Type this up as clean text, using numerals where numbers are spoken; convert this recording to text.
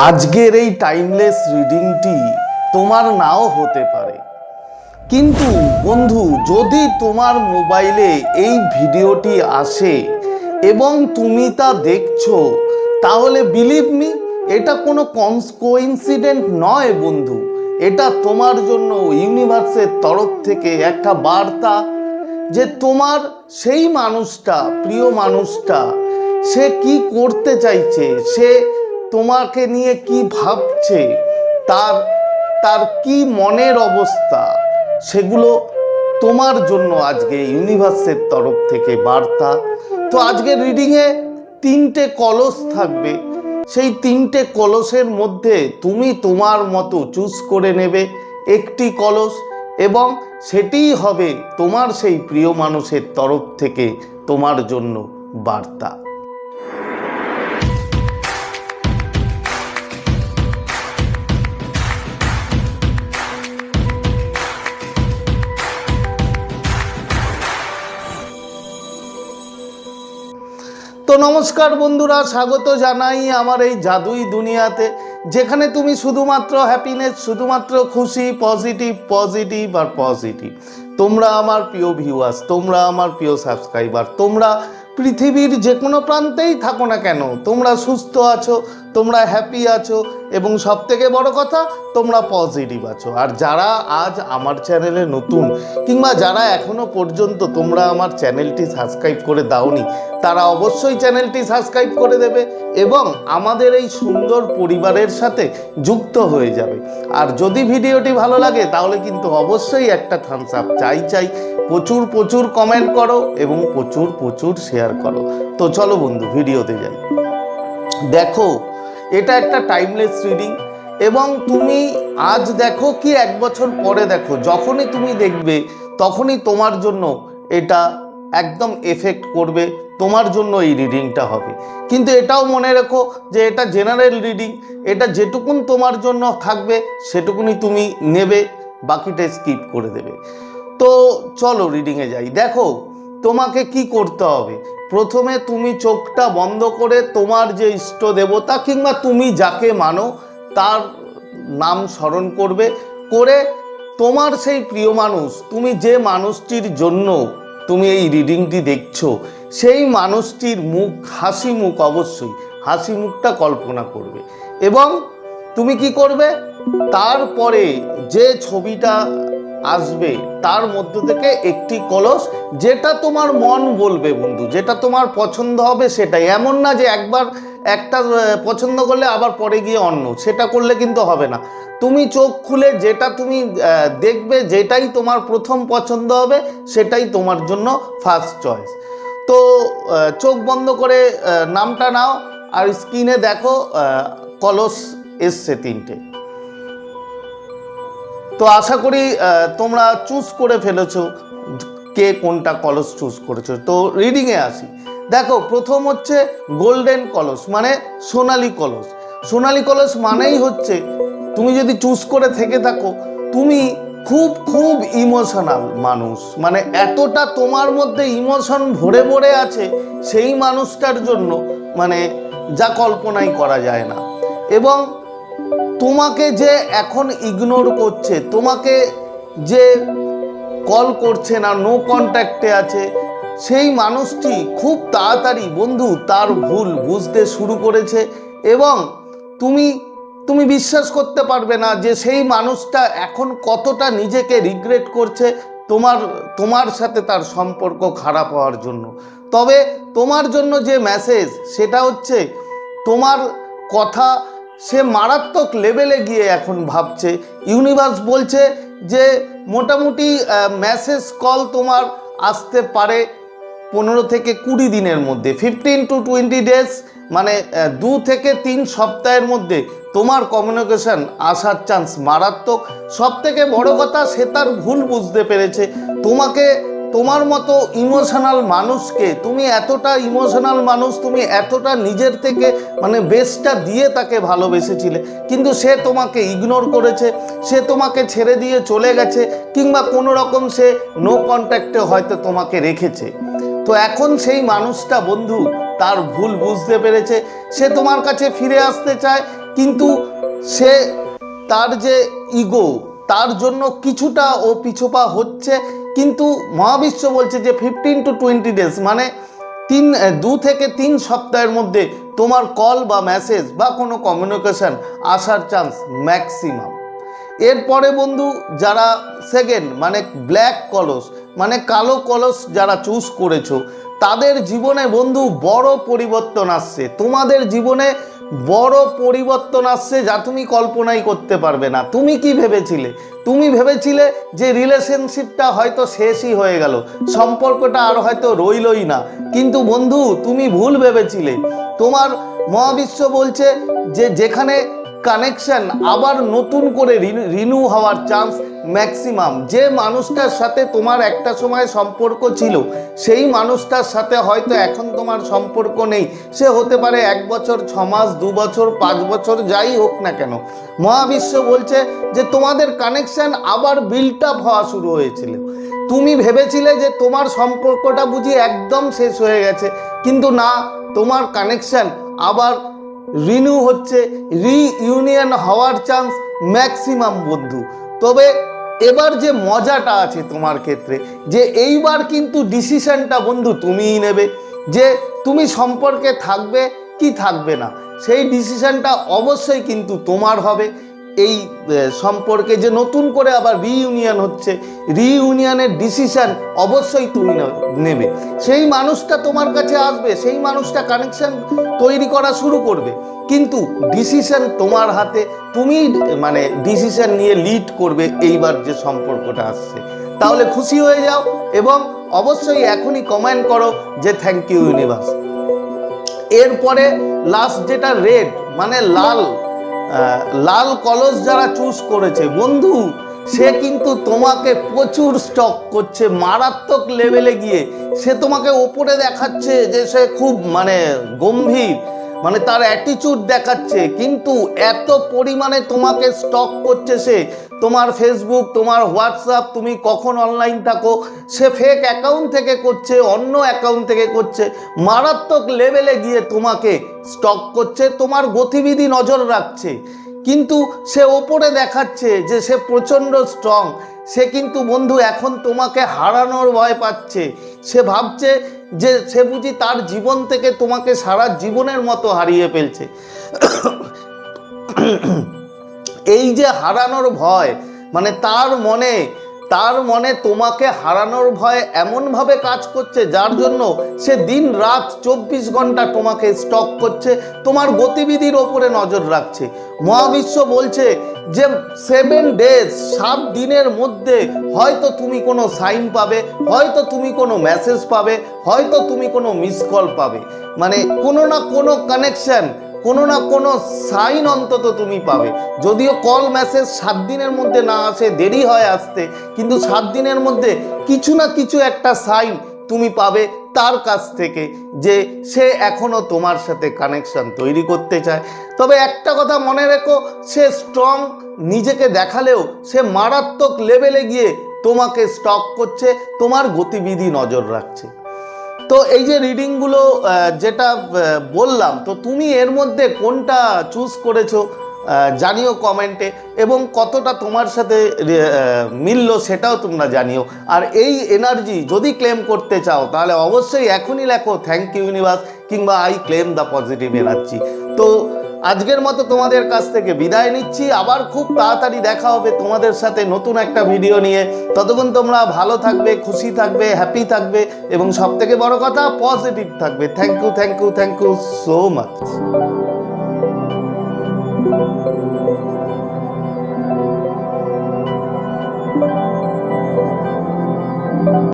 আজকের এই টাইমলেস রিডিংটি তোমার নাও হতে পারে, কিন্তু বন্ধু যদি তোমার মোবাইলে এই ভিডিওটি আসে এবং তুমি তা দেখছো, তাহলে বিলিভ মি, এটা কোনো কোইন্সিডেন্ট নয় বন্ধু। এটা তোমার জন্য ইউনিভার্সের তরফ থেকে একটা বার্তা যে তোমার সেই মানুষটা, প্রিয় মানুষটা, সে কি করতে চাইছে, সে তোমাকে নিয়ে কি ভাবছে, তার তার কি মনের অবস্থা, সেগুলো তোমার জন্য আজকে ইউনিভার্সের তরফ থেকে বার্তা। তো আজকের রিডিংয়ে 3টে কলস থাকবে। সেই 3টে কলসের মধ্যে তুমি তোমার মতো চুজ করে নেবে একটি কলস, এবং সেটিই হবে তোমার সেই প্রিয় মানুষের তরফ থেকে তোমার জন্য বার্তা। তো নমস্কার বন্ধুরা, স্বাগত জানাই আমার এই জাদুই দুনিয়াতে, যেখানে তুমি শুধুমাত্র হ্যাপিনেস, শুধুমাত্র খুশি, পজিটিভ আর পজিটিভ। তোমরা আমার প্রিয় ভিউয়ার্স, তোমরা আমার প্রিয় সাবস্ক্রাইবার, তোমরা পৃথিবীর যে কোনো প্রান্তেই থাকো না কেন, তোমরা সুস্থ আছো, তোমরা হ্যাপি আছো, এবং সবথেকে বড় কথা, তোমরা পজিটিভ আছো। আর যারা আজ আমার চ্যানেলে নতুন, কিংবা যারা এখনো পর্যন্ত তোমরা আমার চ্যানেলটি সাবস্ক্রাইব করে দাওনি, তারা অবশ্যই চ্যানেলটি সাবস্ক্রাইব করে দেবে এবং আমাদের এই সুন্দর পরিবারের সাথে যুক্ত হয়ে যাবে। আর যদি ভিডিওটি ভালো লাগে তাহলে কিন্তু অবশ্যই একটা থামস আপ চাই। প্রচুর কমেন্ট করো এবং প্রচুর শেয়ার করো। তো চলো বন্ধু, ভিডিওতে যাই। দেখো, এটা একটা টাইমলেস রিডিং, এবং তুমি আজ দেখো কি 1 বছর পরে দেখো, যখনই তুমি দেখবে তখনই তোমার জন্য এটা একদম এফেক্ট করবে, তোমার জন্য এই রিডিংটা হবে। কিন্তু এটাও মনে রেখো যে এটা জেনারেল রিডিং, এটা যেটুকুন তোমার জন্য থাকবে সেটুকুনি তুমি নেবে, বাকিটা স্কিপ করে দেবে। তো চলো রিডিংয়ে যাই। দেখো, তোমাকে কি করতে হবে, প্রথমে তুমি চোখটা বন্ধ করে তোমার যে ইষ্ট দেবতা কিংবা তুমি যাকে মানো তার নাম স্মরণ করবে, করে তোমার সেই প্রিয় মানুষ, তুমি যে মানুষটির জন্য তুমি এই রিডিংটি দেখছো, সেই মানুষটির মুখ, হাসি মুখ, অবশ্যই হাসি মুখটা কল্পনা করবে। এবং তুমি কি করবে, তারপরে যে ছবিটা আসবে তার মধ্য থেকে একটি কলস, যেটা তোমার মন বলবে বন্ধু, যেটা তোমার পছন্দ হবে সেটাই। এমন না যে একবার একটা পছন্দ করলে আবার পরে গিয়ে অন্য, সেটা করলে কিন্তু হবে না। তুমি চোখ খুলে যেটা তুমি দেখবে, যেটাই তোমার প্রথম পছন্দ হবে সেটাই তোমার জন্য ফার্স্ট চয়েস। তো চোখ বন্ধ করে নামটা নাও, আর স্ক্রিনে দেখো কলস এসছে 3টে। তো আশা করি তোমরা চুজ করে ফেলেছো কে কোনটা কলস চুজ করেছো। তো রিডিংয়ে আসি। দেখো, প্রথম হচ্ছে গোল্ডেন কলস, মানে সোনালী কলস। সোনালী কলস মানেই হচ্ছে, তুমি যদি চুজ করে থেকে থাকো, তুমি খুব ইমোশনাল মানুষ, মানে এতটা তোমার মধ্যে ইমোশন ভরে আছে সেই মানুষটার জন্য, মানে যা কল্পনাই করা যায় না। এবং তোমাকে যে এখন ইগনোর করছে, তোমাকে যে কল করছে না, নো কন্ট্যাক্টে আছে, সেই মানুষটি খুব তাড়াতাড়ি বন্ধু তার ভুল বুঝতে শুরু করেছে। এবং তুমি বিশ্বাস করতে পারবে না যে সেই মানুষটা এখন কতটা নিজেকে রিগ্রেট করছে তোমার সাথে তার সম্পর্ক খারাপ হওয়ার জন্য। তবে তোমার জন্য যে মেসেজ, সেটা হচ্ছে তোমার কথা সে মারাত্মক লেভেলে গিয়ে এখন ভাবছে। ইউনিভার্স বলছে যে মোটামুটি মেসেজ কল তোমার আসতে পারে 15 থেকে 20 দিনের মধ্যে, 15 to 20 ডেজ, মানে 2 থেকে 3 সপ্তাহের মধ্যে তোমার কমিউনিকেশন আসার চান্স মারাত্মক। সবথেকে বড় কথা, সে তার ভুল বুঝতে পেরেছে। তোমার মতো ইমোশনাল মানুষকে, তুমি এতটা ইমোশনাল মানুষ, তুমি এতটা নিজের থেকে মানে বেস্টটা দিয়ে তাকে ভালোবেসেছিলে, কিন্তু সে তোমাকে ইগনোর করেছে, সে তোমাকে ছেড়ে দিয়ে চলে গেছে, কিংবা কোনো রকম সে নো কন্ট্যাক্টে হয়তো তোমাকে রেখেছে। তো এখন সেই মানুষটা বন্ধু তার ভুল বুঝতে পেরেছে, সে তোমার কাছে ফিরে আসতে চায়, কিন্তু সে তার যে ইগো তার জন্য কিছুটা ও পিছপা হচ্ছে। কিন্তু মহাবিশ্ব বলছে যে 15 to 20 ডেজ মানে 2 থেকে 3 সপ্তাহের মধ্যে তোমার কল বা মেসেজ বা কোনো কমিউনিকেশন আসার চান্স ম্যাক্সিমাম। এরপরে বন্ধু যারা সেকেন্ড মানে ব্ল্যাক কলস মানে কালো কলস যারা চুজ করেছো তাদের জীবনে বন্ধু বড় পরিবর্তন আসছে। তোমাদের জীবনে বড় পরিবর্তন আসছে যা তুমি কল্পনাই করতে পারবে না। তুমি কি ভেবেছিলে? তুমি ভেবেছিলে যে রিলেশনশিপটা হয়তো শেষই হয়ে গেল, সম্পর্কটা আর হয়তো রইলই না। কিন্তু বন্ধু তুমি ভুল ভেবেছিলে। তোমার মহাবিশ্ব বলছে যে যেখানে কানেকশন আবার নতুন করে রিনিউ হওয়ার চান্স ম্যাক্সিমাম। যে মানুষটার সাথে তোমার একটা সময় সম্পর্ক ছিল সেই মানুষটার সাথে হয়তো এখন তোমার সম্পর্ক নেই। সে হতে পারে 1 বছর, 6 মাস, 2 বছর, 5 বছর, যাই হোক না কেন। মহাবিশ্ব বলছে যে তোমাদের কানেকশন আবার বিল্ট আপ হওয়া শুরু হয়েছিল। তুমি ভেবেছিলে যে তোমার সম্পর্কটা বুঝি একদম শেষ হয়ে গেছে, কিন্তু না, তোমার কানেকশন আবার রিনিউ হচ্ছে, রিইউনিয়ন হওয়ার চান্স ম্যাক্সিমাম বন্ধু। তবে এবার যে মজাটা আছে তোমার ক্ষেত্রে যে এইবার কিন্তু ডিসিশনটা বন্ধু তুমিই নেবে যে তুমি সম্পর্কে থাকবে কি থাকবে না। সেই ডিসিশনটা অবশ্যই কিন্তু তোমার হবে। এই সম্পর্কে যে নতুন করে আবার রিইউনিয়ন হচ্ছে, রিইউনিয়নের ডিসিশন অবশ্যই তুমি নেবে। সেই মানুষটা তোমার কাছে আসবে, সেই মানুষটা কানেকশন তৈরি করা শুরু করবে, কিন্তু ডিসিশন তোমার হাতে। তুমি মানে ডিসিশন নিয়ে লিড করবে এইবার যে সম্পর্কটা আসছে। তাহলে খুশি হয়ে যাও এবং অবশ্যই এখনই কমেন্ট করো যে থ্যাংক ইউ ইউনিভার্স। এরপরে লাস্ট যেটা রেড মানে লাল কলস যারা চুজ করেছে বন্ধু, সে কিন্তু তোমাকে প্রচুর স্টক করছে মারাত্মক লেভেলে গিয়ে। সে তোমাকে ওপরে দেখাচ্ছে যে সে খুব মানে গম্ভীর, মানে তার অ্যাটিটিউড দেখাচ্ছে, কিন্তু এত পরিমাণে তোমাকে স্টক করছে সে। তোমার ফেসবুক, তোমার হোয়াটসঅ্যাপ, তুমি কখন অনলাইন থাকো সে ফেক অ্যাকাউন্ট থেকে করছে, অন্য অ্যাকাউন্ট থেকে করছে, মারাত্মক লেভেলে গিয়ে তোমাকে স্টক করছে, তোমার গতিবিধি নজর রাখছে। কিন্তু সে ওপরে দেখাচ্ছে যে সে প্রচণ্ড স্ট্রং। সে কিন্তু বন্ধু এখন তোমাকে হারানোর ভয় পাচ্ছে। সে ভাবছে যে সে বুঝি তার জীবন থেকে তোমাকে সারা জীবনের মতো হারিয়ে ফেলছে। এই যে হারানোর ভয় মানে তার মনে তোমাকে হারানোর ভয় এমনভাবে কাজ করছে যার জন্য সে দিন রাত 24 ঘন্টা তোমাকে স্টক করছে, তোমার গতিবিধির ওপরে নজর রাখছে। মহাবিশ্ব বলছে যে 7 ডেজ 7 দিনের মধ্যে হয়তো তুমি কোনো সাইন পাবে, হয়তো তুমি কোনো মেসেজ পাবে, হয়তো তুমি কোনো মিস কল পাবে, মানে কোনো না কোনো কানেকশন, কোনো না কোনো সাইন অন্তত তুমি পাবে। যদিও কল মেসেজ 7 দিনের মধ্যে না আসে, দেরি হয় আসতে, কিন্তু 7 দিনের মধ্যে কিছু না কিছু একটা সাইন তুমি পাবে তার কাছ থেকে যে সে এখনো তোমার সাথে কানেকশন তৈরি করতে চায়। তবে একটা কথা মনে রেখো, সে স্ট্রং নিজেকে দেখালেও সে মারাত্মক লেভেলে গিয়ে তোমাকে স্টক করছে, তোমার গতিবিধি নজর রাখছে। তো এই যে রিডিংগুলো যেটা বললাম, তো তুমি এর মধ্যে কোনটা চুজ করেছো জানিও কমেন্টে, এবং কতটা তোমার সাথে মিলল সেটাও তোমরা জানিও। আর এই এনার্জি যদি ক্লেম করতে চাও তাহলে অবশ্যই এখনই লেখো থ্যাংক ইউ ইউনিভার্স কিংবা I claim the positive energy. তো আজকের মতো তোমাদের কাছ থেকে বিদায় নিচ্ছি। আবার খুব তাড়াতাড়ি দেখা হবে তোমাদের সাথে নতুন একটা ভিডিও নিয়ে। ততক্ষণ তোমরা ভালো থাকবে, খুশি থাকবে, হ্যাপি থাকবে এবং সবথেকে বড় কথা পজিটিভ থাকবে। Thank you so much.